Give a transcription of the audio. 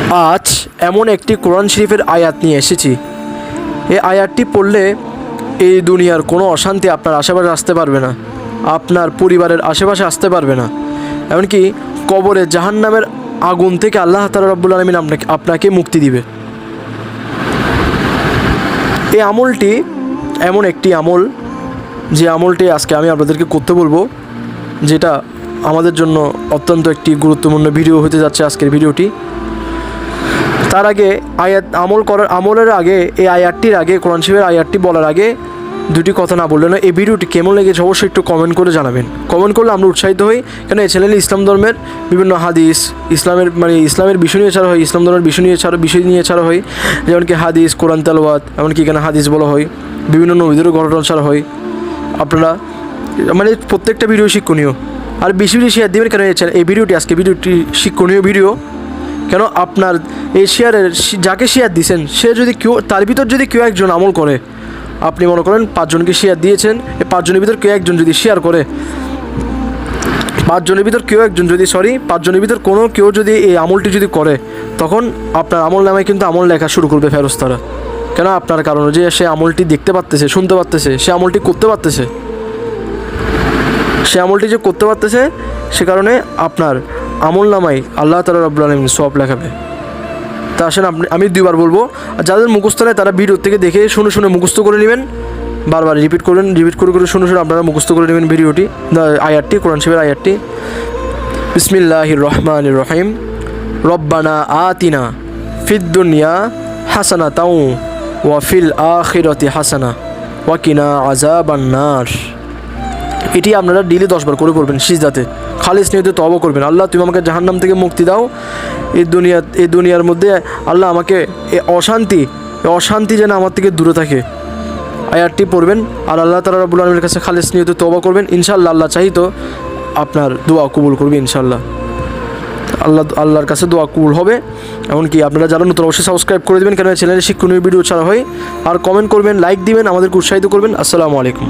আজ এমন একটি কোরআন শরীফের আয়াত নিয়ে এসেছি। এই আয়াতটি পড়লে এই দুনিয়ার কোনো অশান্তি আপনার আশেপাশে আসতে পারবে না, আপনার পরিবারের আশেপাশে আসতে পারবে না, এমনকি কবরে জাহান্নামের আগুন থেকে আল্লাহ তাআলা রব্বুল আলামিন আপনাকে মুক্তি দিবে। এই আমলটি এমন একটি আমল, যে আমলটি আজকে আমি আপনাদেরকে করতে বলবো, যেটা আমাদের জন্য অত্যন্ত একটি গুরুত্বপূর্ণ ভিডিও হতে যাচ্ছে আজকের ভিডিওটি। তার আগে আমলের আগে এই আয়াতটির আগে, কোরআন শরীফের আয়াতটি বলার আগে দুটি কথা না বললে না। এই ভিডিওটি কেমন লেগেছে অবশ্যই একটু কমেন্ট করে জানাবেন। কমেন্ট করলে আমরা উৎসাহিত হই, কেন এই চ্যানেলে ইসলাম ধর্মের বিভিন্ন হাদিস, ইসলামের বিষয় নিয়ে ছাড়া হয়, ইসলাম ধর্মের বিষয় নিয়ে ছাড়া হয়, যেমন কি হাদিস, কোরআন তেলাওয়াত, এমনকি এখানে হাদিস বলা হয়, বিভিন্ন নবীদের ঘটনা ছাড়া হয়। আপনারা প্রত্যেকটা ভিডিও শিক্ষণীয়, আর বেশি বেশি শেয়ার দেবেন, কেন এই ভিডিওটি শিক্ষণীয় ভিডিও। কেন আপনার এই যাকে শেয়ার দিয়েছেন, সে যদি তার ভিতর যদি কেউ একজন আমল করে, আপনি মনে করেন 5 জনকে শেয়ার দিয়েছেন, এই 5 জনের ভিতর কেউ একজন যদি শেয়ার করে, 5 জনের ভিতর কোনো কেউ যদি এই আমলটি যদি করে, তখন আপনার আমল নামায় কিন্তু আমল লেখা শুরু করবে ফেরেশতারা। কেন আপনার কারণে, যে সে আমলটি দেখতে পারতেছে, শুনতে পারতেছে, সে আমলটি করতে পারতেছে, সে কারণে আপনার আমল নামায় আল্লাহ তাআলা রব্বুল আলামিন সওয়াব লেখাবে। তা আসেন আমি 2বার বলবো, আর যাদের মুখস্থ নেই তারা ভিডিও থেকে দেখে শুনে মুখস্থ করে নেবেন, বারবার রিপিট করে শুনে আপনারা মুখস্থ করে নেবেন ভিডিওটি, আয়াতটি, কোরআন শরীফের আয়াতটি। বিসমিল্লাহির রহমানির রহিম। রব্বানা আতিনা ফিদ দুনিয়া হাসানাতাও ওয়া ফিল আখিরাতি হাসানা ওয়া কিনা আযাবান নার। এটি আপনারা ডেইলি 10 বার করে পড়বেন সিজদাতে, খালিস নিয়তে তওবা করবেন। আল্লাহ তুমি আমাকে জাহান্নাম থেকে মুক্তি দাও, এই দুনিয়ার মধ্যে আল্লাহ আমাকে অশান্তি যেন আমার থেকে দূরে থাকে। আয়াতটি পড়বেন আর আল্লাহ তাআলা রব্বুল আলামিনের কাছে খালিস নিয়তে তওবা করবেন। ইনশাআল্লাহ আল্লাহ চাইতো আপনার দোয়া কবুল করবে। ইনশাআল্লাহ আল্লাহর কাছে দোয়া কবুল হবে। এমনকি আপনারা যারা নতুন অবশ্যই সাবস্ক্রাইব করে দেবেন, কেন চ্যানেলে শিক্ষণীয় ভিডিও ছাড়া হয়। আর কমেন্ট করবেন, লাইক দিবেন, আমাদেরকে উৎসাহিত করবেন। আসসালামু আলাইকুম।